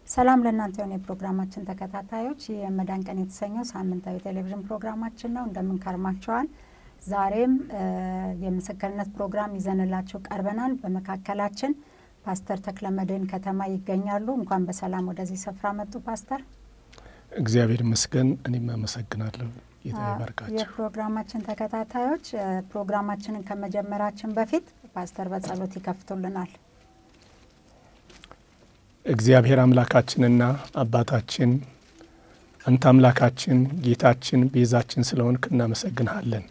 ሰላም ለእናንተ የሆነ ፕሮግራማችን ተከታታዮች የመዳን ቀን የተሰኘው ሳምንታዊ ቴሌቪዥን ፕሮግራማችን ነው። እንደምን ከርማችኋል? ዛሬም የምስክርነት ፕሮግራም ይዘንላችሁ ቀርበናል። በመካከላችን ፓስተር ተክለመድህን ከተማ ይገኛሉ። እንኳን በሰላም ወደዚህ ስፍራ መጡ ፓስተር። እግዚአብሔር ይመስገን። እኔም አመሰግናለሁ። ይባርካችሁ። የፕሮግራማችን ተከታታዮች ፕሮግራማችንን ከመጀመራችን በፊት ፓስተር በጸሎት ይከፍቱልናል። እግዚአብሔር አምላካችንና አባታችን አንተ አምላካችን ጌታችን ቤዛችን ስለሆንክ እናመሰግንሃለን፣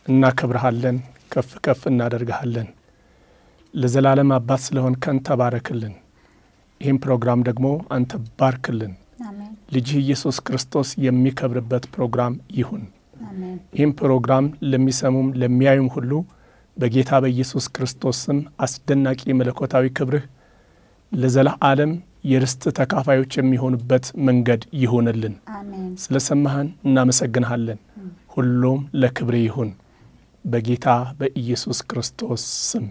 እናከብርሃለን፣ ከፍ ከፍ እናደርግሃለን። ለዘላለም አባት ስለሆንክ አንተ ባረክልን። ይህን ፕሮግራም ደግሞ አንተ ባርክልን። አሜን። ልጅ ኢየሱስ ክርስቶስ የሚከብርበት ፕሮግራም ይሁን። አሜን። ይህን ፕሮግራም ለሚሰሙም ለሚያዩም ሁሉ በጌታ በኢየሱስ ክርስቶስ ስም አስደናቂ መለኮታዊ ክብርህ ለዘላለም የርስት ተካፋዮች የሚሆኑበት መንገድ ይሁንልን። አሜን። ስለሰማህን እናመሰግንሃለን። ሁሉም ለክብር ይሁን በጌታ በኢየሱስ ክርስቶስ ስም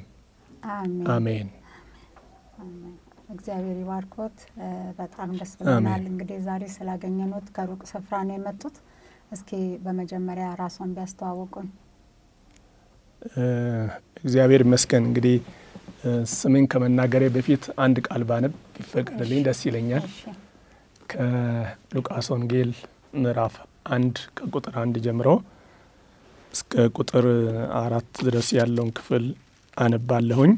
አሜን። አሜን። እግዚአብሔር ይባርኮት። በጣም ደስ ብሎናል። እንግዲህ ዛሬ ስላገኘኑት ከሩቅ ስፍራ ነው የመጡት። እስኪ በመጀመሪያ ራስዎን ቢያስተዋውቁን። እግዚአብሔር ይመስገን። እንግዲህ ስሜን ከመናገሬ በፊት አንድ ቃል ባነብ ይፈቀድልኝ ደስ ይለኛል። ከሉቃስ ወንጌል ምዕራፍ 1 ከቁጥር 1 ጀምሮ እስከ ቁጥር 4 ድረስ ያለውን ክፍል አነባለሁኝ።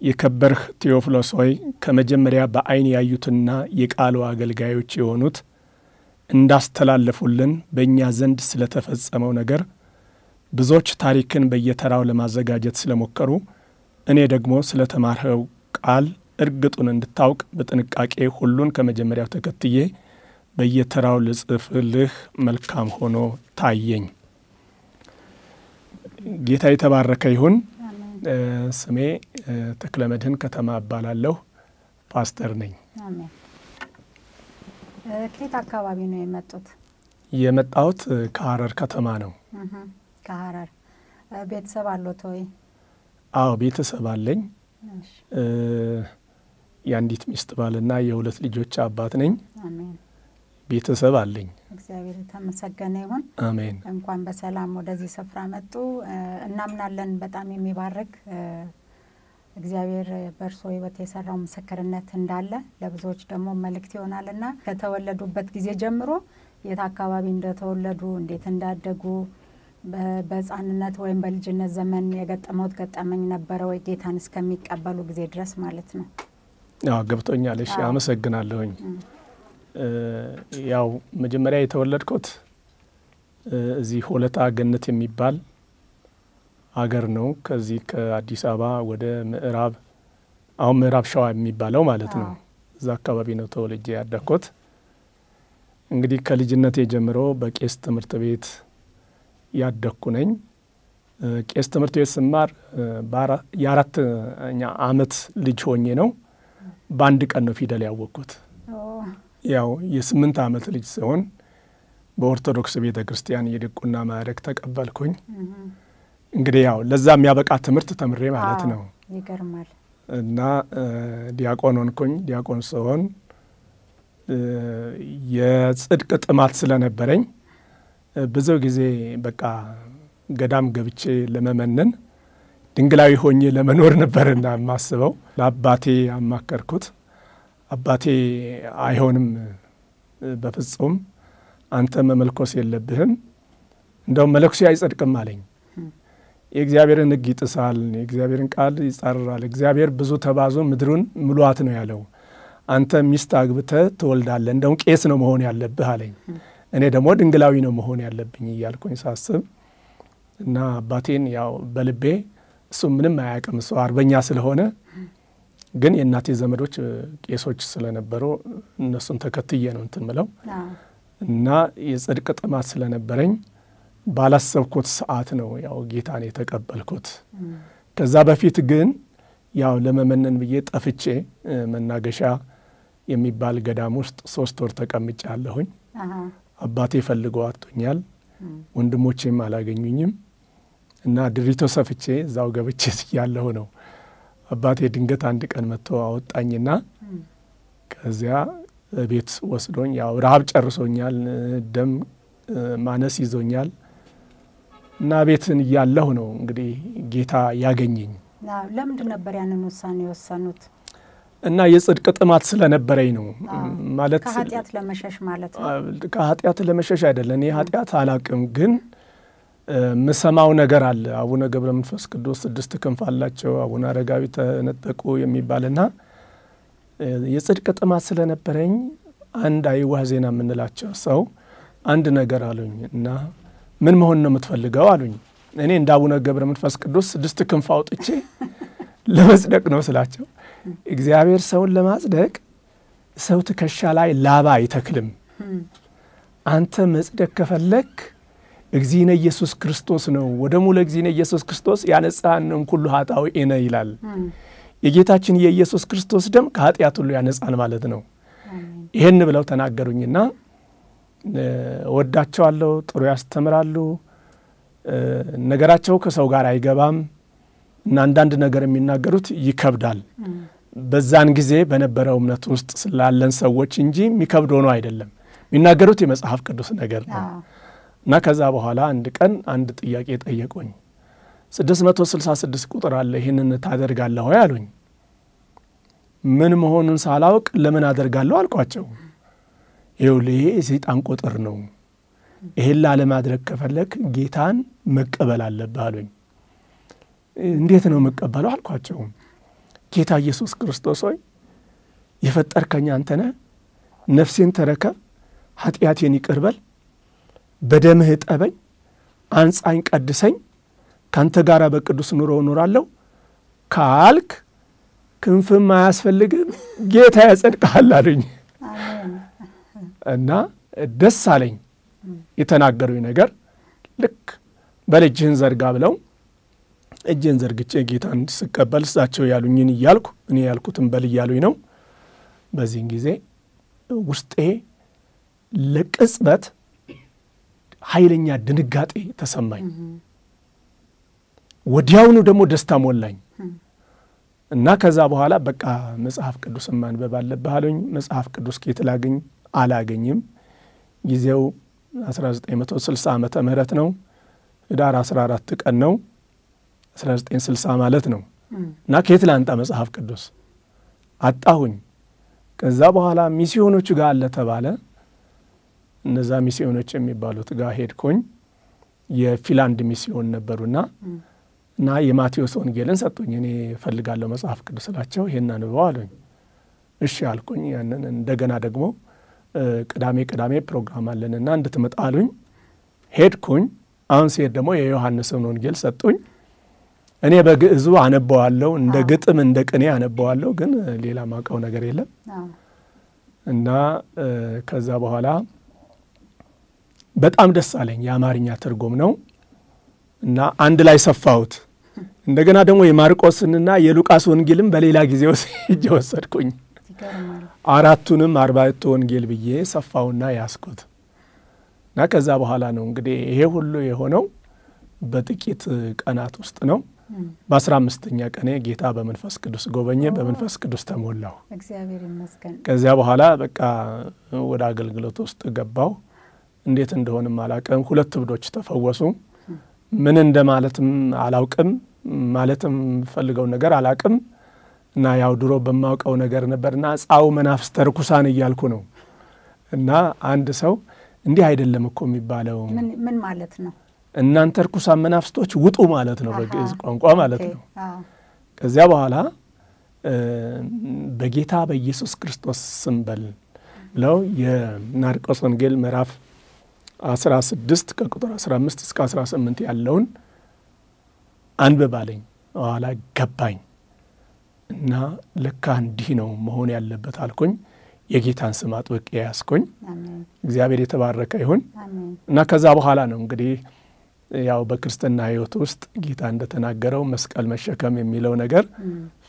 የከበርህ ቴዎፍሎስ ሆይ ከመጀመሪያ በዓይን ያዩትና የቃሉ አገልጋዮች የሆኑት እንዳስተላለፉልን በእኛ ዘንድ ስለተፈጸመው ነገር ብዙዎች ታሪክን በየተራው ለማዘጋጀት ስለሞከሩ እኔ ደግሞ ስለተማርኸው ቃል እርግጡን እንድታውቅ በጥንቃቄ ሁሉን ከመጀመሪያው ተከትዬ በየተራው ልጽፍልህ መልካም ሆኖ ታየኝ። ጌታ የተባረከ ይሁን። ስሜ ተክለመድህን ከተማ እባላለሁ። ፓስተር ነኝ። አሜን። ከየት አካባቢ ነው የመጡት? የመጣሁት ከሐረር ከተማ ነው። ከሐረር። ቤተሰብ አለዎት ወይ? አዎ ቤተሰብ አለኝ። የአንዲት ሚስት ባልና የሁለት ልጆች አባት ነኝ። አሜን። ቤተሰብ አለኝ። እግዚአብሔር የተመሰገነ ይሁን። አሜን። እንኳን በሰላም ወደዚህ ስፍራ መጡ። እናምናለን በጣም የሚባርክ እግዚአብሔር በእርሶ ሕይወት የሰራው ምስክርነት እንዳለ ለብዙዎች ደግሞ መልእክት ይሆናልና ከተወለዱበት ጊዜ ጀምሮ የት አካባቢ እንደተወለዱ እንዴት እንዳደጉ በሕፃንነት ወይም በልጅነት ዘመን የገጠመውት ገጠመኝ ነበረ ወይ ጌታን እስከሚቀበሉ ጊዜ ድረስ ማለት ነው? አዎ ገብቶኛል። እሺ አመሰግናለሁኝ። ያው መጀመሪያ የተወለድኩት እዚህ ሆለታ ገነት የሚባል አገር ነው። ከዚህ ከአዲስ አበባ ወደ ምዕራብ አሁን ምዕራብ ሸዋ የሚባለው ማለት ነው። እዛ አካባቢ ነው ተወልጄ ያደግኩት። እንግዲህ ከልጅነቴ ጀምሮ በቄስ ትምህርት ቤት ያደግኩ ነኝ። ቄስ ትምህርት ቤት ስማር የአራተኛ ዓመት ልጅ ሆኜ ነው በአንድ ቀን ነው ፊደል ያወቅኩት። ያው የ8 ዓመት ልጅ ሲሆን በኦርቶዶክስ ቤተ ክርስቲያን የዲቁና ማዕረግ ተቀበልኩኝ። እንግዲህ ያው ለዛ የሚያበቃ ትምህርት ተምሬ ማለት ነው። ይገርማል። እና ዲያቆን ሆንኩኝ። ዲያቆን ሲሆን የጽድቅ ጥማት ስለነበረኝ ብዙ ጊዜ በቃ ገዳም ገብቼ ለመመነን ድንግላዊ ሆኜ ለመኖር ነበርና የማስበው። ለአባቴ አማከርኩት። አባቴ አይሆንም፣ በፍጹም አንተ መመልኮስ የለብህም፣ እንደውም መለኩሴ አይጸድቅም አለኝ። የእግዚአብሔርን ሕግ ይጥሳል፣ የእግዚአብሔርን ቃል ይጻረራል፣ እግዚአብሔር ብዙ ተባዙ ምድሩን ምሏት ነው ያለው፣ አንተ ሚስት አግብተህ ትወልዳለህ፣ እንደውም ቄስ ነው መሆን ያለብህ አለኝ። እኔ ደግሞ ድንግላዊ ነው መሆን ያለብኝ እያልኩኝ ሳስብ እና አባቴን ያው በልቤ እሱ ምንም አያውቅም፣ እሱ አርበኛ ስለሆነ ግን የእናቴ ዘመዶች ቄሶች ስለነበሩ እነሱን ተከትዬ ነው እንትን ምለው እና የጽድቅ ጥማት ስለነበረኝ ባላሰብኩት ሰዓት ነው ያው ጌታን የተቀበልኩት። ከዛ በፊት ግን ያው ለመመነን ብዬ ጠፍቼ መናገሻ የሚባል ገዳም ውስጥ 3 ወር ተቀምጫለሁኝ። አባቴ ፈልገው አጥቶኛል፣ ወንድሞቼም አላገኙኝም እና ድሪቶ ሰፍቼ እዛው ገብቼ ያለሁ ነው። አባቴ ድንገት አንድ ቀን መጥቶ አወጣኝና ከዚያ ቤት ወስዶኝ ያው ረሃብ ጨርሶኛል፣ ደም ማነስ ይዞኛል እና ቤትን እያለሁ ነው እንግዲህ ጌታ ያገኘኝ። ለምንድን ነበር ያንን ውሳኔ የወሰኑት? እና የጽድቅ ጥማት ስለነበረኝ ነው። ማለት ከኃጢአት ለመሸሽ ማለት ነው? ከኃጢአት ለመሸሽ አይደለም። እኔ ኃጢአት አላቅም፣ ግን ምሰማው ነገር አለ። አቡነ ገብረ መንፈስ ቅዱስ 6 ክንፍ አላቸው፣ አቡነ አረጋዊ ተነጠቁ የሚባልና የጽድቅ ጥማት ስለነበረኝ አንድ አይዋህ ዜና የምንላቸው ሰው አንድ ነገር አሉኝ እና ምን መሆን ነው የምትፈልገው አሉኝ። እኔ እንደ አቡነ ገብረ መንፈስ ቅዱስ 6 ክንፍ አውጥቼ ለመጽደቅ ነው ስላቸው፣ እግዚአብሔር ሰውን ለማጽደቅ ሰው ትከሻ ላይ ላባ አይተክልም። አንተ መጽደቅ ከፈለክ እግዚእነ ኢየሱስ ክርስቶስ ነው፣ ወደሙ ለእግዚእነ ኢየሱስ ክርስቶስ ያነጻን ኩሉ ኃጣውኢነ ይላል። የጌታችን የኢየሱስ ክርስቶስ ደም ከኃጢአት ሁሉ ያነጻን ማለት ነው። ይሄን ብለው ተናገሩኝና ወዳቸዋለሁ፣ ጥሩ ያስተምራሉ፣ ነገራቸው ከሰው ጋር አይገባም እና አንዳንድ ነገር የሚናገሩት ይከብዳል። በዛን ጊዜ በነበረው እምነት ውስጥ ስላለን ሰዎች እንጂ የሚከብድ ሆኖ አይደለም፣ የሚናገሩት የመጽሐፍ ቅዱስ ነገር ነው። እና ከዛ በኋላ አንድ ቀን አንድ ጥያቄ ጠየቁኝ። 666 ቁጥር አለ፣ ይህንን ታደርጋለህ ወይ አሉኝ። ምን መሆኑን ሳላውቅ ለምን አደርጋለሁ አልኳቸው። ይኸውልህ ይሄ የሰይጣን ቁጥር ነው፣ ይሄን ላለማድረግ ከፈለክ ጌታን መቀበል አለብህ አሉኝ። እንዴት ነው መቀበለው አልኳቸው። ጌታ ኢየሱስ ክርስቶስ ሆይ የፈጠርከኝ አንተ ነህ፣ ነፍሴን ተረከብ፣ ኃጢአቴን ይቅር በል፣ በደምህ ጠበኝ፣ አንጻኝ፣ ቀድሰኝ፣ ካንተ ጋር በቅዱስ ኑሮ እኖራለሁ ካልክ ክንፍም አያስፈልግም ጌታ ያጸድቅሃል አሉኝ። እና ደስ አለኝ የተናገሩኝ ነገር። ልክ በልጅህን ዘርጋ ብለው እጄን ዘርግቼ ጌታን ስቀበል እሳቸው ያሉኝን እያልኩ እኔ ያልኩትን በል እያሉኝ ነው። በዚህን ጊዜ ውስጤ ለቅጽበት ኃይለኛ ድንጋጤ ተሰማኝ። ወዲያውኑ ደግሞ ደስታ ሞላኝ እና ከዛ በኋላ በቃ መጽሐፍ ቅዱስን ማንበብ አለብህ አሉኝ። መጽሐፍ ቅዱስ ከየት ላገኝ? አላገኝም። ጊዜው 1960 ዓመተ ምህረት ነው። ህዳር 14 ቀን ነው 1960 ማለት ነው። እና ከየት ላንጣ መጽሐፍ ቅዱስ? አጣሁኝ። ከዛ በኋላ ሚስዮኖቹ ጋር አለ ተባለ። እነዛ ሚስዮኖች የሚባሉት ጋር ሄድኩኝ። የፊንላንድ ሚስዮን ነበሩና እና የማቴዎስ ወንጌልን ሰጡኝ። እኔ እፈልጋለሁ መጽሐፍ ቅዱስ ስላቸው ይሄን አንብበው አሉኝ። እሺ አልኩኝ። ያንን እንደገና ደግሞ ቅዳሜ ፕሮግራም አለንና እንድትመጣ አሉኝ። ሄድኩኝ። አሁን ሲሄድ ደግሞ የዮሐንስን ወንጌል ሰጡኝ። እኔ በግዕዙ አነበዋለሁ፣ እንደ ግጥም እንደ ቅኔ አነበዋለሁ፣ ግን ሌላ ማውቀው ነገር የለም። እና ከዛ በኋላ በጣም ደስ አለኝ። የአማርኛ ትርጉም ነው እና አንድ ላይ ሰፋሁት። እንደገና ደግሞ የማርቆስንና የሉቃስ ወንጌልም በሌላ ጊዜ ወሰድኩኝ። አራቱንም 40 ወንጌል ብዬ ሰፋውና ያስኩት እና ከዛ በኋላ ነው እንግዲህ ይሄ ሁሉ የሆነው በጥቂት ቀናት ውስጥ ነው። በ15ኛ ቀኔ ጌታ በመንፈስ ቅዱስ ጎበኘ፣ በመንፈስ ቅዱስ ተሞላው። እግዚአብሔር ይመስገን። ከዚያ በኋላ በቃ ወደ አገልግሎት ውስጥ ገባው። እንዴት እንደሆነም አላውቅም። 2 እብዶች ተፈወሱ። ምን እንደማለትም አላውቅም፣ ማለትም ፈልገው ነገር አላውቅም። እና ያው ድሮ በማውቀው ነገር ነበርና ጻው መናፍስተ ርኩሳን እያልኩ ነው። እና አንድ ሰው እንዲህ አይደለም እኮ የሚባለው ምን ማለት ነው? እናንተ ርኩሳን መናፍስቶች ውጡ ማለት ነው፣ በግዕዝ ቋንቋ ማለት ነው። ከዚያ በኋላ በጌታ በኢየሱስ ክርስቶስ ስም በል ብለው የማርቆስ ወንጌል ምዕራፍ 16 ከቁጥር 15 እስከ 18 ያለውን አንብባለኝ። በኋላ ገባኝ እና ለካ እንዲህ ነው መሆን ያለበት አልኩኝ። የጌታን ስም አጥብቄ ያስኩኝ። እግዚአብሔር የተባረከ ይሁን። እና ከዛ በኋላ ነው እንግዲህ ያው በክርስትና ሕይወት ውስጥ ጌታ እንደተናገረው መስቀል መሸከም የሚለው ነገር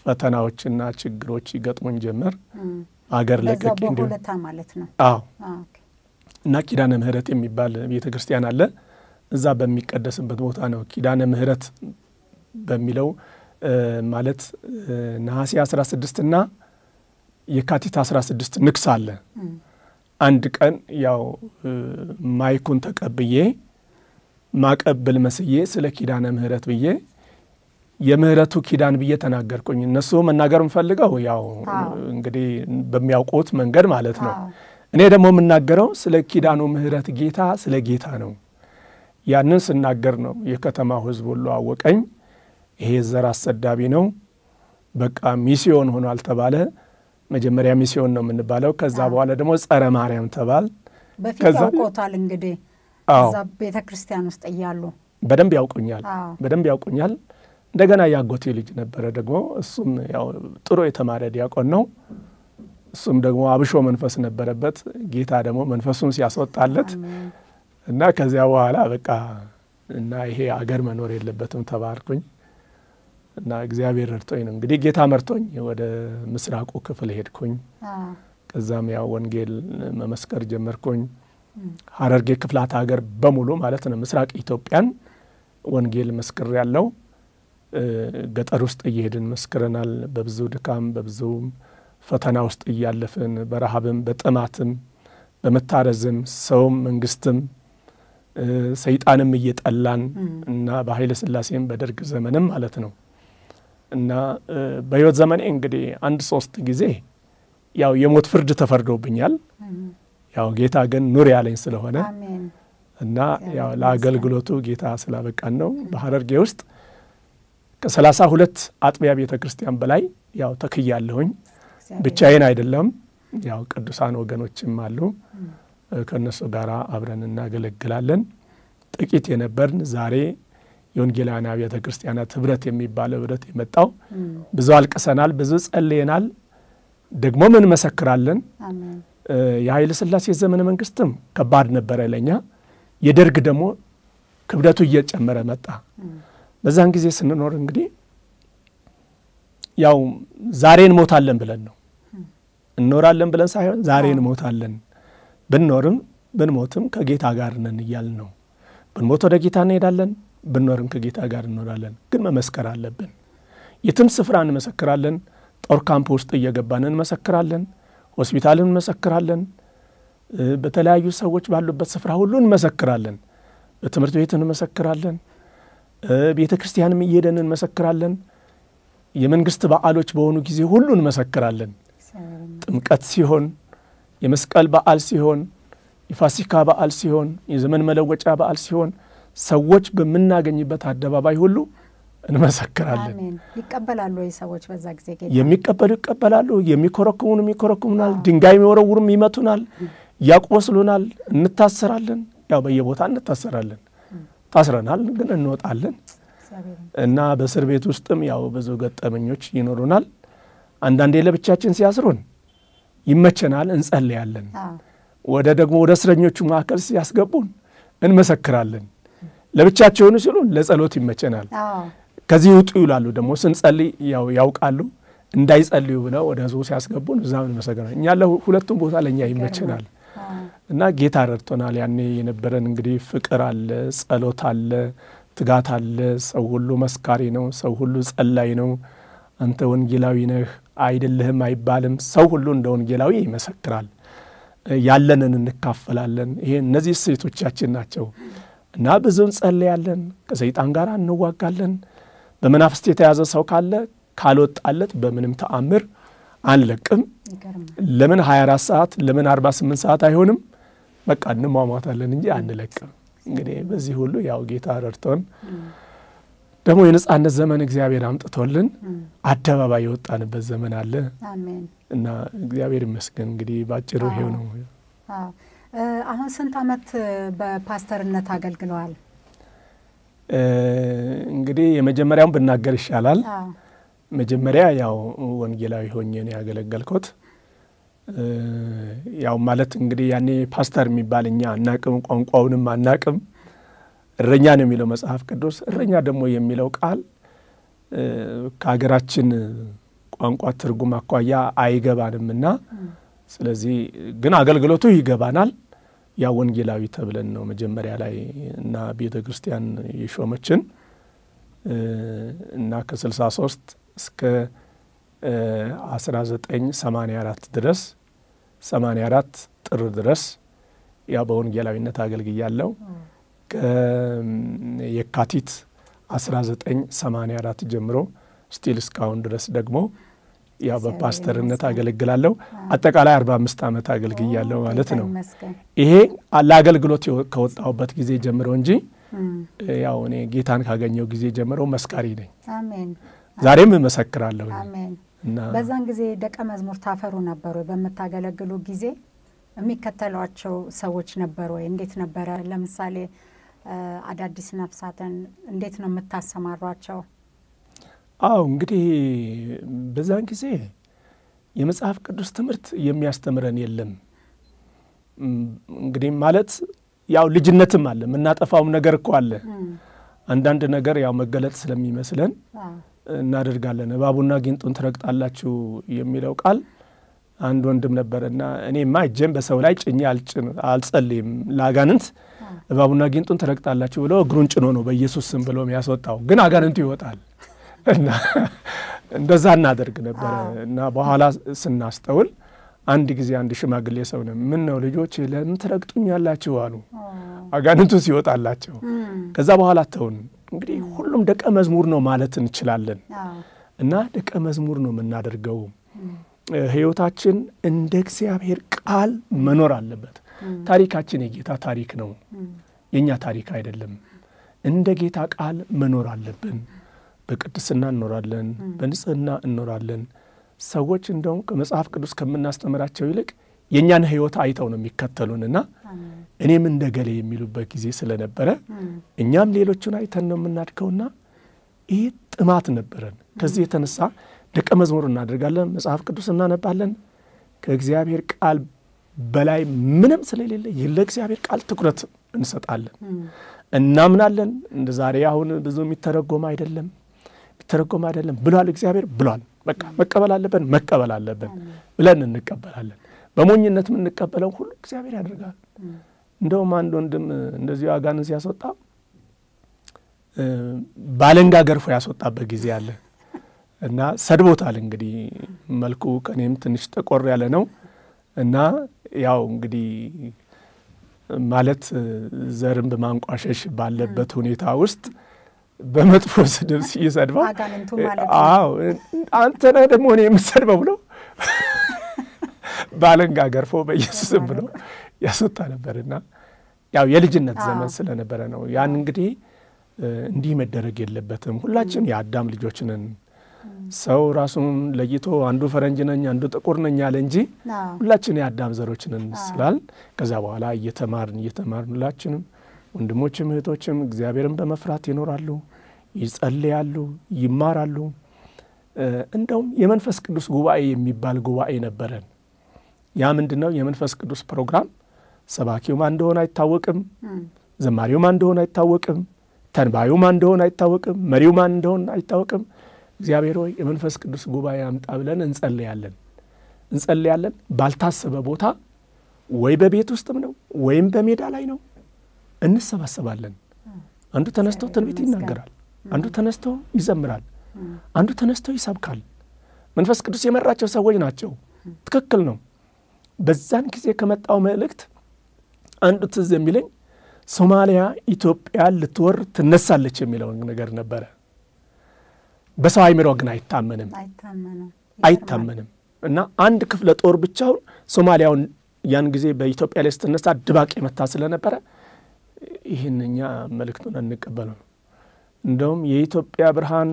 ፈተናዎችና ችግሮች ይገጥሙን ጀመር። አገር ለቀቅ እንዲሁ ማለት ነው። አዎ። እና ኪዳነ ምህረት የሚባል ቤተ ክርስቲያን አለ። እዛ በሚቀደስበት ቦታ ነው ኪዳነ ምህረት በሚለው ማለት ነሐሴ 16 እና የካቲት 16 ንግስ አለ። አንድ ቀን ያው ማይኩን ተቀብዬ ማቀበል መስዬ ስለ ኪዳነ ምህረት ብዬ የምህረቱ ኪዳን ብዬ ተናገርኩኝ። እነሱ መናገር ፈልገው ያው እንግዲህ በሚያውቁት መንገድ ማለት ነው። እኔ ደግሞ የምናገረው ስለ ኪዳኑ ምህረት ጌታ ስለ ጌታ ነው። ያንን ስናገር ነው የከተማው ህዝብ ሁሉ አወቀኝ። ይሄ ዘር አሰዳቢ ነው፣ በቃ ሚስዮን ሆኗል ተባለ። መጀመሪያ ሚስዮን ነው የምንባለው። ከዛ በኋላ ደግሞ ጸረ ማርያም ተባል። በፊት ያውቆታል እንግዲህ እዛ ቤተክርስቲያን ውስጥ እያሉ በደንብ ያውቁኛል። እንደገና ያጎቴ ልጅ ነበረ ደግሞ እሱም ያው ጥሩ የተማረ ዲያቆን ነው። እሱም ደግሞ አብሾ መንፈስ ነበረበት። ጌታ ደግሞ መንፈሱን ሲያስወጣለት እና ከዚያ በኋላ በቃ እና ይሄ አገር መኖር የለበትም ተባርኩኝ እና እግዚአብሔር ረድቶኝ ነው እንግዲህ ጌታ መርቶኝ ወደ ምስራቁ ክፍል ሄድኩኝ። ከዛም ያው ወንጌል መመስከር ጀመርኩኝ። ሐረርጌ ክፍላት ሀገር በሙሉ ማለት ነው ምስራቅ ኢትዮጵያን ወንጌል መስክር ያለው ገጠር ውስጥ እየሄድን መስክረናል። በብዙ ድካም በብዙ ፈተና ውስጥ እያለፍን በረሃብም በጥማትም በመታረዝም ሰውም መንግስትም ሰይጣንም እየጠላን እና በኃይለ ሥላሴም በደርግ ዘመንም ማለት ነው እና በሕይወት ዘመኔ እንግዲህ 1-3 ጊዜ ያው የሞት ፍርድ ተፈርዶብኛል። ያው ጌታ ግን ኑር ያለኝ ስለሆነ እና ያው ለአገልግሎቱ ጌታ ስላበቃን ነው። በሐረርጌ ውስጥ ከ32 አጥቢያ ቤተክርስቲያን በላይ ያው ተክያለሁኝ። ብቻዬን አይደለም፣ ያው ቅዱሳን ወገኖችም አሉ። ከነሱ ጋር አብረን እናገለግላለን። ጥቂት የነበርን ዛሬ የወንጌላውያን አብያተ ክርስቲያናት ህብረት የሚባለው ህብረት የመጣው ብዙ አልቅሰናል፣ ብዙ ጸልየናል፣ ደግሞ ምን መሰክራለን። የኃይለ ሥላሴ ዘመነ መንግስትም ከባድ ነበረ ለኛ። የደርግ ደግሞ ክብደቱ እየጨመረ መጣ። በዛን ጊዜ ስንኖር እንግዲህ ያው ዛሬ እንሞታለን ብለን ነው እንኖራለን ብለን ሳይሆን ዛሬ እንሞታለን። ብንኖርም ብንሞትም ከጌታ ጋር ነን እያልን ነው። ብንሞት ወደ ጌታ እንሄዳለን፣ ብንኖርም ከጌታ ጋር እንኖራለን። ግን መመስከር አለብን። የትም ስፍራ እንመሰክራለን። ጦር ካምፕ ውስጥ እየገባን እንመሰክራለን፣ ሆስፒታልን እንመሰክራለን፣ በተለያዩ ሰዎች ባሉበት ስፍራ ሁሉ እንመሰክራለን፣ በትምህርት ቤት እንመሰክራለን፣ ቤተ ክርስቲያንም እየሄድን እንመሰክራለን። የመንግስት በዓሎች በሆኑ ጊዜ ሁሉ እንመሰክራለን። ጥምቀት ሲሆን፣ የመስቀል በዓል ሲሆን፣ የፋሲካ በዓል ሲሆን፣ የዘመን መለወጫ በዓል ሲሆን ሰዎች በመናገኝበት አደባባይ ሁሉ እንመሰክራለን። አሜን። ይቀበላሉ ወይ ሰዎች በዛ ጊዜ ጌታ? የሚቀበሉ ይቀበላሉ፣ የሚኮረኩሙንም ይኮረኩሙናል፣ ድንጋይ የሚወረውሩም ይመቱናል፣ ያቆስሉናል፣ እንታሰራለን። ያው በየቦታ እንታሰራለን። ታስረናል ግን እንወጣለን። እና በእስር ቤት ውስጥም ያው ብዙ ገጠመኞች ይኖሩናል። አንዳንዴ ለብቻችን ሲያስሩን ይመቸናል፣ እንጸልያለን። ወደ ደግሞ ወደ እስረኞቹ ማዕከል ሲያስገቡን እንመሰክራለን። ለብቻቸው ሲሉን ለጸሎት ይመቸናል። ከዚህ ውጡ ይላሉ። ደግሞ ስንጸልይ ያው ያውቃሉ እንዳይጸልዩ ብለው ወደ ህዝቡ ሲያስገቡን እዛው እንመሰክራለን። እኛ ለሁለቱም ቦታ ለኛ ይመቸናል። እና ጌታ ረድቶናል። ያኔ የነበረን እንግዲህ ፍቅር አለ፣ ጸሎት አለ፣ ትጋት አለ። ሰው ሁሉ መስካሪ ነው፣ ሰው ሁሉ ጸላይ ነው። አንተ ወንጌላዊ ነህ አይደለህም አይባልም። ሰው ሁሉ እንደ ወንጌላዊ ይመሰክራል። ያለንን እንካፈላለን። ይሄ እነዚህ ሴቶቻችን ናቸው። እና ብዙ እንጸልያለን፣ ከሰይጣን ጋር እንዋጋለን። በመናፍስት የተያዘ ሰው ካለ ካልወጣለት በምንም ተአምር አንለቅም። ለምን 24 ሰዓት ለምን 48 ሰዓት አይሆንም? በቃ እንሟሟታለን እንጂ አንለቅም። እንግዲህ በዚህ ሁሉ ያው ጌታ ረድቶን ደግሞ የነጻነት ዘመን እግዚአብሔር አምጥቶልን አደባባይ የወጣንበት ዘመን አለ። አሜን። እና እግዚአብሔር ይመስገን። እንግዲህ ባጭሩ ይሄው ነው። አሁን ስንት ዓመት በፓስተርነት አገልግለዋል? እንግዲህ የመጀመሪያውን ብናገር ይሻላል። መጀመሪያ ያው ወንጌላዊ ሆኜ ነው ያገለገልኩት። ያው ማለት እንግዲህ ያኔ ፓስተር የሚባል እኛ አናቅም፣ ቋንቋውንም አናቅም። እረኛ ነው የሚለው መጽሐፍ ቅዱስ። እረኛ ደግሞ የሚለው ቃል ከሀገራችን ቋንቋ ትርጉም አኳያ አይገባንምና ስለዚህ ግን አገልግሎቱ ይገባናል። ያ ወንጌላዊ ተብለን ነው መጀመሪያ ላይ እና ቤተ ክርስቲያን የሾመችን እና ከ63 እስከ 1984 ድረስ 84 ጥር ድረስ ያው በወንጌላዊነት አገልግያለሁ። የካቲት 1984 ጀምሮ ስቲል እስካሁን ድረስ ደግሞ ያው በፓስተርነት አገልግላለሁ። አጠቃላይ 45 ዓመት አገልግያለሁ ማለት ነው። ይሄ ለአገልግሎት ከወጣሁበት ጊዜ ጀምሮ እንጂ ያው እኔ ጌታን ካገኘው ጊዜ ጀምሮ መስካሪ ነኝ። አሜን። ዛሬም እመሰክራለሁ። አሜን። በዛን ጊዜ ደቀ መዝሙር ታፈሩ ነበር ወይ? በመታገለግሉ ጊዜ የሚከተሏቸው ሰዎች ነበሩ ወይ? እንዴት ነበረ? ለምሳሌ አዳዲስ ነፍሳትን እንዴት ነው የምታሰማሯቸው? አዎ እንግዲህ በዛን ጊዜ የመጽሐፍ ቅዱስ ትምህርት የሚያስተምረን የለም። እንግዲህ ማለት ያው ልጅነትም አለ፣ የምናጠፋውም ነገር እኮ አለ። አንዳንድ ነገር ያው መገለጥ ስለሚመስለን እናደርጋለን። እባቡና ጊንጡን ትረግጣላችሁ የሚለው ቃል አንድ ወንድም ነበርና እኔማ እጄን በሰው ላይ ጭኜ አልጸልይም ለአጋንንት እባቡና ጊንጡን ትረግጣላችሁ ብሎ እግሩን ጭኖ ነው በኢየሱስ ስም ብሎ የሚያስወጣው፣ ግን አጋንንቱ ይወጣል። እና እንደዛ እናደርግ ነበር። እና በኋላ ስናስተውል አንድ ጊዜ አንድ ሽማግሌ ሰው ነው ምን ነው ልጆች ለምን ትረግጡኛላችሁ አሉ፣ አጋንንቱ ሲወጣላቸው። ከዛ በኋላ ተውን እንግዲህ ሁሉም ደቀ መዝሙር ነው ማለት እንችላለን። እና ደቀ መዝሙር ነው የምናደርገው። ህይወታችን እንደ እግዚአብሔር ቃል መኖር አለበት። ታሪካችን የጌታ ታሪክ ነው፣ የኛ ታሪክ አይደለም። እንደ ጌታ ቃል መኖር አለብን። በቅድስና እንኖራለን፣ በንጽህና እንኖራለን። ሰዎች እንደውም ከመጽሐፍ ቅዱስ ከምናስተምራቸው ይልቅ የኛን ህይወት አይተው ነው የሚከተሉንና እኔም እንደገሌ የሚሉበት ጊዜ ስለነበረ እኛም ሌሎችን አይተን ነው የምናድገውና ይህ ጥማት ነበረን። ከዚህ የተነሳ ደቀ መዝሙር እናደርጋለን፣ መጽሐፍ ቅዱስ እናነባለን። ከእግዚአብሔር ቃል በላይ ምንም ስለሌለ ለእግዚአብሔር ቃል ትኩረት እንሰጣለን፣ እናምናለን። እንደ ዛሬ አሁን ብዙ የሚተረጎም አይደለም ብሏል እግዚአብሔር ብሏል፣ በቃ መቀበል አለብን ብለን እንቀበላለን። በሞኝነት የምንቀበለው ሁሉ እግዚአብሔር ያደርጋል። እንደውም አንድ ወንድም እንደዚሁ አጋንንት ሲያስወጣ ባለንጋ ገርፎ ያስወጣበት ጊዜ አለ እና ሰድቦታል። እንግዲህ መልኩ ከኔም ትንሽ ጠቆር ያለ ነው እና ያው እንግዲህ ማለት ዘርን በማንቋሸሽ ባለበት ሁኔታ ውስጥ በመጥፎ ስድብ ሲሰድባ አዎ አንተ ነህ ደግሞ እኔ የምሰድበው ብሎ ባለንጋ ገርፎ በኢየሱስም ብሎ ያስወጣ ነበርና ያው የልጅነት ዘመን ስለነበረ ነው። ያን እንግዲህ እንዲህ መደረግ የለበትም። ሁላችን የአዳም ልጆች ነን። ሰው ራሱን ለይቶ አንዱ ፈረንጅ ነኝ አንዱ ጥቁር ነኝ ያለ እንጂ ሁላችን የአዳም ዘሮች ነን ስላል ከዛ በኋላ እየተማርን ሁላችንም ወንድሞችም እህቶችም እግዚአብሔርን በመፍራት ይኖራሉ፣ ይጸልያሉ፣ ይማራሉ። እንደውም የመንፈስ ቅዱስ ጉባኤ የሚባል ጉባኤ ነበረን። ያ ምንድነው? የመንፈስ ቅዱስ ፕሮግራም ሰባኪው ማን እንደሆነ አይታወቅም፣ ዘማሪው ማን እንደሆነ አይታወቅም፣ ተንባዩ ማን እንደሆነ አይታወቅም፣ መሪው ማን እንደሆነ አይታወቅም። እግዚአብሔር ሆይ የመንፈስ ቅዱስ ጉባኤ አምጣ ብለን እንጸልያለን። ባልታሰበ ቦታ ወይ በቤት ውስጥም ነው ወይም በሜዳ ላይ ነው እንሰባሰባለን። አንዱ ተነስቶ ትንቢት ይናገራል፣ አንዱ ተነስቶ ይዘምራል፣ አንዱ ተነስቶ ይሰብካል። መንፈስ ቅዱስ የመራቸው ሰዎች ናቸው። ትክክል ነው። በዛን ጊዜ ከመጣው መልእክት አንዱ ትዝ የሚለኝ ሶማሊያ ኢትዮጵያ ልትወር ትነሳለች የሚለው ነገር ነበረ። በሰው አይምሮ ግን አይታመንም እና አንድ ክፍለ ጦር ብቻውን ሶማሊያውን ያን ጊዜ በኢትዮጵያ ላይ ስትነሳ ድባቅ የመታ ስለነበረ ይህንኛ መልእክቱን እንቀበለው። እንደውም የኢትዮጵያ ብርሃን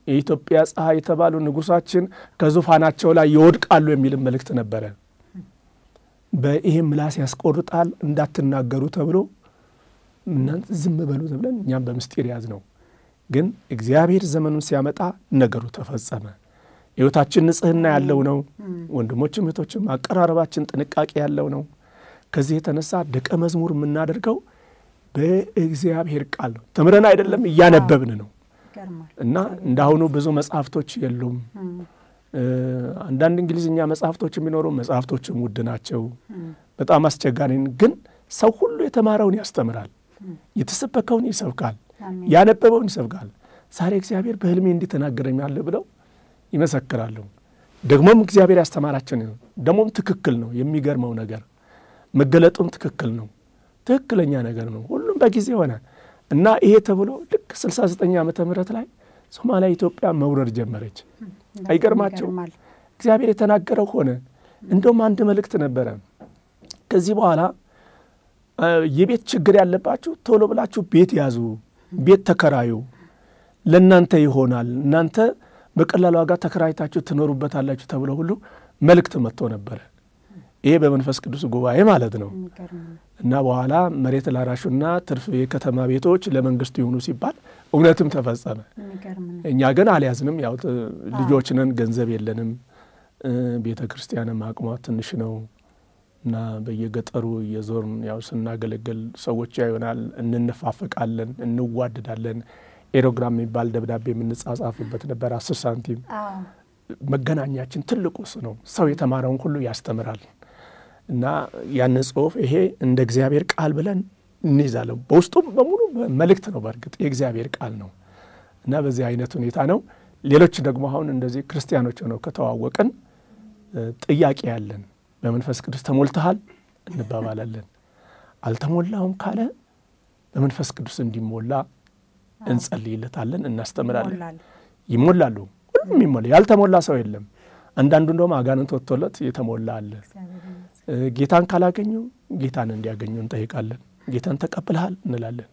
የኢትዮጵያ ፀሐይ የተባሉ ንጉሳችን ከዙፋናቸው ላይ ይወድቃሉ የሚል መልእክት ነበረ። በይሄም ምላስ ያስቆርጣል እንዳትናገሩ ተብሎ እናንተ ዝም በሉ ተብለን እኛም በምስጢር ያዝነው። ግን እግዚአብሔር ዘመኑን ሲያመጣ ነገሩ ተፈጸመ። ሕይወታችን ንጽህና ያለው ነው። ወንድሞችም እህቶችም አቀራረባችን ጥንቃቄ ያለው ነው። ከዚህ የተነሳ ደቀ መዝሙር የምናደርገው በእግዚአብሔር ቃል ነው። ተምረን አይደለም እያነበብን ነው። እና እንዳሁኑ ብዙ መጽሐፍቶች የሉም። አንዳንድ እንግሊዝኛ መጽሐፍቶች የሚኖሩ መጽሐፍቶችም ውድ ናቸው። በጣም አስቸጋሪን ግን ሰው ሁሉ የተማረውን ያስተምራል፣ የተሰበከውን ይሰብካል፣ ያነበበውን ይሰብካል። ዛሬ እግዚአብሔር በህልሜ እንዲተናገረኛል ብለው ይመሰክራሉ። ደግሞም እግዚአብሔር ያስተማራቸው ነው። ደግሞም ትክክል ነው። የሚገርመው ነገር መገለጡም ትክክል ነው። ትክክለኛ ነገር ነው። ሁሉም በጊዜ ሆነ እና ይሄ ተብሎ ልክ 69 ዓመተ ምህረት ላይ ሶማሊያ ኢትዮጵያ መውረር ጀመረች። አይገርማቸው? እግዚአብሔር የተናገረው ሆነ። እንደውም አንድ መልእክት ነበረ። ከዚህ በኋላ የቤት ችግር ያለባችሁ ቶሎ ብላችሁ ቤት ያዙ፣ ቤት ተከራዩ፣ ለእናንተ ይሆናል፣ እናንተ በቀላል ዋጋ ተከራይታችሁ ትኖሩበታላችሁ ተብሎ ሁሉ መልእክት መጥቶ ነበረ። ይሄ በመንፈስ ቅዱስ ጉባኤ ማለት ነው። እና በኋላ መሬት ላራሹና ትርፍ የከተማ ቤቶች ለመንግስቱ ይሁኑ ሲባል እውነትም ተፈጸመ። እኛ ግን አልያዝንም። ያው ልጆች ነን፣ ገንዘብ የለንም። ቤተ ክርስቲያንም አቅሟ ትንሽ ነው እና በየገጠሩ የዞርን ያው ስናገለግል ሰዎች ያዩናል፣ እንነፋፈቃለን፣ እንዋደዳለን። ኤሮግራም የሚባል ደብዳቤ የምንጻጻፍበት ነበር 10 ሳንቲም። መገናኛችን ትልቁ እሱ ነው። ሰው የተማረውን ሁሉ ያስተምራል። እና ያን ጽሑፍ ይሄ እንደ እግዚአብሔር ቃል ብለን እንይዛለን። በውስጡም በሙሉ መልእክት ነው። በእርግጥ የእግዚአብሔር ቃል ነው። እና በዚህ አይነት ሁኔታ ነው። ሌሎች ደግሞ አሁን እንደዚህ ክርስቲያኖች ሆነው ከተዋወቅን ጥያቄ ያለን በመንፈስ ቅዱስ ተሞልተሃል እንባባላለን። አልተሞላውም ካለ በመንፈስ ቅዱስ እንዲሞላ እንጸልይለታለን፣ እናስተምራለን። ይሞላሉ። ሁሉም ይሞላ። ያልተሞላ ሰው የለም። አንዳንዱ እንደውም አጋንንት ወጥቶለት የተሞላ አለ። ጌታን ካላገኙ ጌታን እንዲያገኙ እንጠይቃለን። ጌታን ተቀብለሃል እንላለን።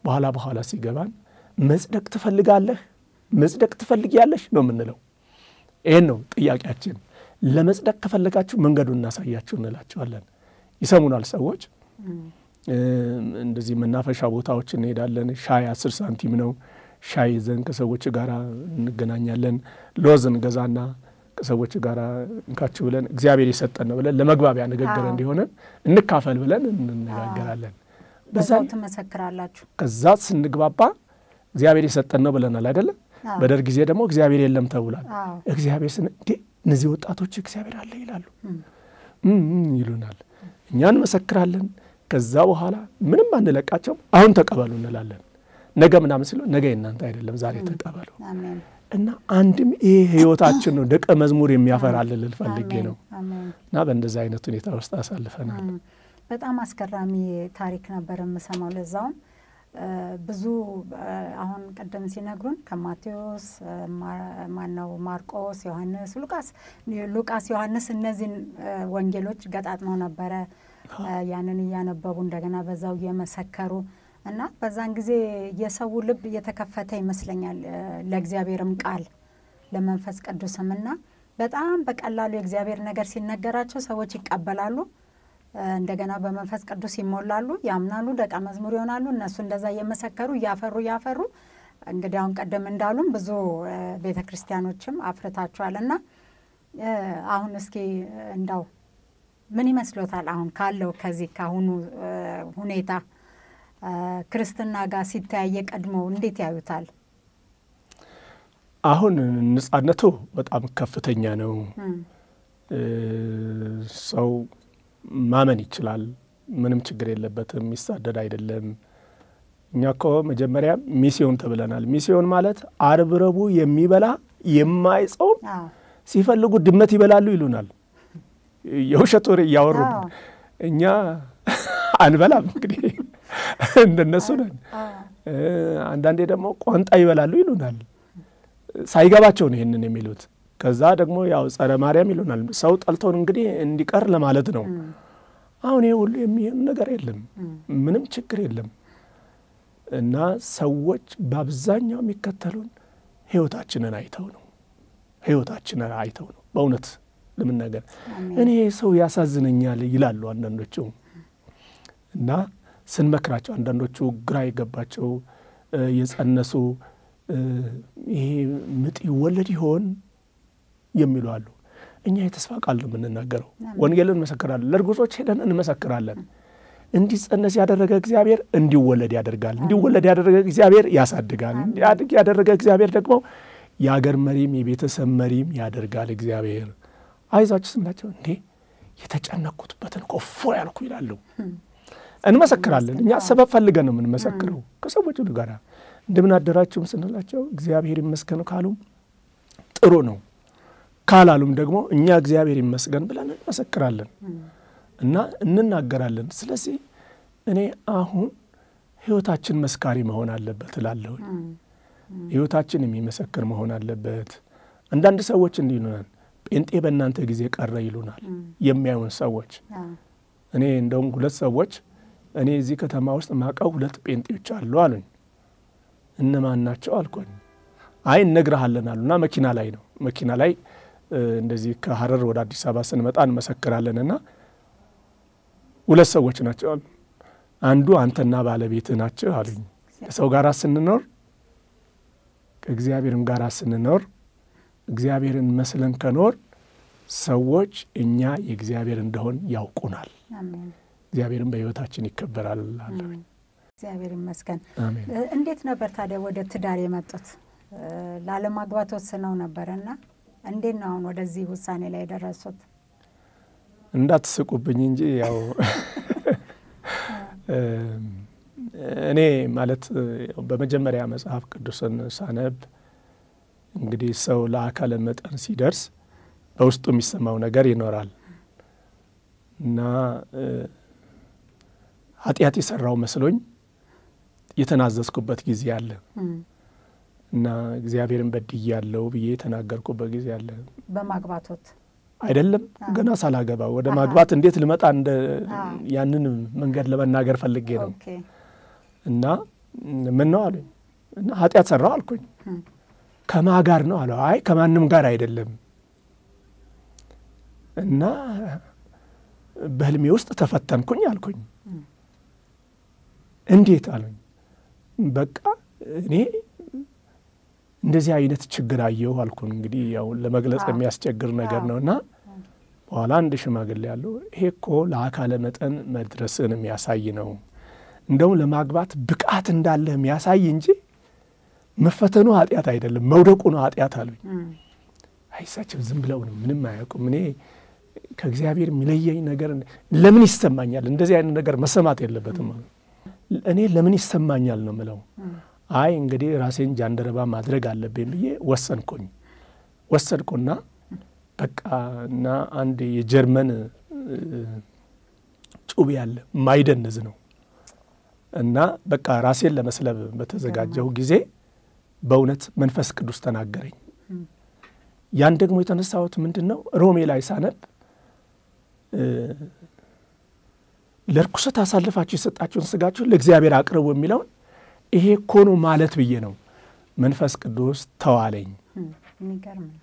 በኋላ ሲገባን መጽደቅ ትፈልጋለህ፣ መጽደቅ ትፈልጊያለሽ ነው የምንለው። ይሄን ነው ጥያቄያችን። ለመጽደቅ ከፈለጋችሁ መንገዱን እናሳያችሁ እንላቸዋለን። ይሰሙናል ሰዎች። እንደዚህ መናፈሻ ቦታዎች እንሄዳለን። ሻይ 10 ሳንቲም ነው። ሻይ ይዘን ከሰዎች ጋር እንገናኛለን። ሎዝ እንገዛና ከሰዎች ጋር እንካችሁ ብለን እግዚአብሔር የሰጠን ነው ብለን ለመግባቢያ ንግግር እንዲሆነን እንካፈል ብለን እንነጋገራለን። በዛው ተመሰክራላችሁ። ከዛ ስንግባባ እግዚአብሔር የሰጠን ነው ብለናል አይደለ? በደርግ ጊዜ ደግሞ እግዚአብሔር የለም ተብሏል። እግዚአብሔር እነዚህ ወጣቶች እግዚአብሔር አለ ይላሉ ይሉናል። እኛን መሰክራለን። ከዛ በኋላ ምንም አንለቃቸው። አሁን ተቀበሉ እንላለን። ነገ ምናምን ሲሉ ነገ እናንተ አይደለም ዛሬ ተቀበሉ። እና አንድም ይሄ ህይወታችን ነው። ደቀ መዝሙር የሚያፈራልን ፈልጌ ነው። እና በእንደዛ አይነት ሁኔታ ውስጥ አሳልፈናል። በጣም አስገራሚ ታሪክ ነበር የምሰማው። ለዛውም ብዙ አሁን ቀደም ሲነግሩን ከማቴዎስ ማነው ማርቆስ፣ ዮሐንስ፣ ሉቃስ፣ ዮሐንስ እነዚህን ወንጌሎች ገጣጥመው ነበረ። ያንን እያነበቡ እንደገና በዛው እየመሰከሩ እና በዛን ጊዜ የሰው ልብ እየተከፈተ ይመስለኛል ለእግዚአብሔርም ቃል ለመንፈስ ቅዱስምና በጣም በቀላሉ የእግዚአብሔር ነገር ሲነገራቸው ሰዎች ይቀበላሉ። እንደገና በመንፈስ ቅዱስ ይሞላሉ፣ ያምናሉ፣ ደቀ መዝሙር ይሆናሉ። እነሱ እንደዛ እየመሰከሩ ያፈሩ እንግዲህ አሁን ቀደም እንዳሉም ብዙ ቤተክርስቲያኖችም አፍርታቸዋልና አሁን እስኪ እንዳው ምን ይመስሎታል አሁን ካለው ከዚህ ካሁኑ ሁኔታ ክርስትና ጋር ሲታየ ቀድሞ እንዴት ያዩታል? አሁን ነጻነቱ በጣም ከፍተኛ ነው። ሰው ማመን ይችላል። ምንም ችግር የለበትም። ይሳደድ አይደለም። እኛ እኮ መጀመሪያ ሚስዮን ተብለናል። ሚስዮን ማለት ዓርብ ረቡዕ የሚበላ የማይጾም ሲፈልጉ ድመት ይበላሉ ይሉናል። የውሸት ወሬ እያወሩ እኛ አንበላም። እንግዲህ እንደነሱ ነን። አንዳንዴ ደግሞ ቋንጣ ይበላሉ ይሉናል። ሳይገባቸው ነው ይሄንን የሚሉት። ከዛ ደግሞ ያው ጸረ ማርያም ይሉናል። ሰው ጠልቶን እንግዲህ እንዲቀር ለማለት ነው። አሁን ይሄ ሁሉ የሚሆን ነገር የለም። ምንም ችግር የለም። እና ሰዎች በአብዛኛው የሚከተሉን ህይወታችንን አይተው ነው። በእውነት ለምን ነገር እኔ ሰው ያሳዝነኛል ይላሉ አንዳንዶቹ። እና ስንመክራቸው አንዳንዶቹ ግራ ይገባቸው የጸነሱ ይሄ ምጥ ይወለድ ይሆን የሚሉ አሉ። እኛ የተስፋ ቃል ነው የምንናገረው። ወንጌልን እንመሰክራለን። ለርጉዞች ሄደን እንመሰክራለን። እንዲጸነስ ያደረገ እግዚአብሔር እንዲወለድ ያደርጋል። እንዲወለድ ያደረገ እግዚአብሔር ያሳድጋል። እንዲያድግ ያደረገ እግዚአብሔር ደግሞ የአገር መሪም የቤተሰብ መሪም ያደርጋል እግዚአብሔር። አይዛችሁ ስንላቸው እንዴ የተጨነቁትበትን ኮፎ ያልኩ ይላሉ። እንመሰክራለን። እኛ ሰበብ ፈልገን ነው የምንመሰክረው ከሰዎች ሁሉ ጋር። እንደምን አደራችሁም ስንላቸው እግዚአብሔር ይመስገን ካሉ ጥሩ ነው። ካላሉም ደግሞ እኛ እግዚአብሔር ይመስገን ብለን እንመሰክራለን እና እንናገራለን። ስለዚህ እኔ አሁን ሕይወታችን መስካሪ መሆን አለበት እላለሁ። ሕይወታችን የሚመሰክር መሆን አለበት። አንዳንድ ሰዎች እንዲህ ይሉናል፣ ጴንጤ በእናንተ ጊዜ ቀረ ይሉናል የሚያዩን ሰዎች። እኔ እንደውም 2 ሰዎች እኔ እዚህ ከተማ ውስጥ ማቀው 2 ጴንጤዎች አሉ አሉኝ። እነማን ናቸው አልኩኝ። አይ እነግርሃለን አሉና መኪና ላይ ነው። መኪና ላይ እንደዚህ ከሐረር ወደ አዲስ አበባ ስንመጣ እንመሰክራለንና 2 ሰዎች ናቸው አሉ። አንዱ አንተና ባለቤትህ ናቸው አሉኝ። ከሰው ጋር ስንኖር ከእግዚአብሔርም ጋር ስንኖር እግዚአብሔርን መስለን ከኖር ሰዎች እኛ የእግዚአብሔር እንደሆን ያውቁናል። አሜን። እግዚአብሔርን በሕይወታችን ይከበራል አለኝ። እግዚአብሔር ይመስገን። አሜን። እንዴት ነበር ታዲያ ወደ ትዳር የመጡት? ላለማግባት ወስነው ነበርና እንዴት ነው አሁን ወደዚህ ውሳኔ ላይ የደረሱት? እንዳትስቁብኝ እንጂ ያው እኔ ማለት በመጀመሪያ መጽሐፍ ቅዱስን ሳነብ እንግዲህ ሰው ለአካለ መጠን ሲደርስ በውስጡ የሚሰማው ነገር ይኖራል እና ኃጢአት የሰራው መስሎኝ የተናዘዝኩበት ጊዜ አለ እና እግዚአብሔርን በድያለሁ ብዬ የተናገርኩበት ጊዜ አለ። በማግባቶት አይደለም ገና ሳላገባ ወደ ማግባት እንዴት ልመጣ እንደ ያንን መንገድ ለመናገር ፈልጌ ነው። እና ምን ነው አሉኝ እና ኃጢአት ሰራው አልኩኝ። ከማጋር ነው አለው። አይ ከማንም ጋር አይደለም እና በህልሜ ውስጥ ተፈተንኩኝ አልኩኝ። እንዴት አሉኝ። በቃ እኔ እንደዚህ አይነት ችግር አየሁ አልኩኝ። እንግዲህ ያው ለመግለጽ የሚያስቸግር ነገር ነውና በኋላ አንድ ሽማግሌ ያለው ይሄ እኮ ለአካለ መጠን መድረስን የሚያሳይ ነው፣ እንደውም ለማግባት ብቃት እንዳለ የሚያሳይ እንጂ መፈተኑ ኃጢአት አይደለም፣ መውደቁ ነው ኃጢአት አሉኝ። አይሳቸው ዝም ብለው ነው ምንም አያውቁም። እኔ ከእግዚአብሔር የሚለየኝ ነገር ለምን ይሰማኛል? እንደዚህ አይነት ነገር መሰማት የለበትም። እኔ ለምን ይሰማኛል ነው ምለው። አይ እንግዲህ ራሴን ጃንደረባ ማድረግ አለብኝ ብዬ ወሰንኩና በቃ እና አንድ የጀርመን ጩቤ ያለ ማይደንዝ ነው እና በቃ ራሴን ለመስለብ በተዘጋጀው ጊዜ በእውነት መንፈስ ቅዱስ ተናገረኝ። ያን ደግሞ የተነሳሁት ምንድነው ሮሜ ላይ ሳነብ ለርኩሰት አሳልፋችሁ የሰጣችሁን ስጋችሁን ለእግዚአብሔር አቅርቡ የሚለውን ይሄ እኮ ነው ማለት ብዬ ነው መንፈስ ቅዱስ ተዋለኝ። የሚገርም ነው።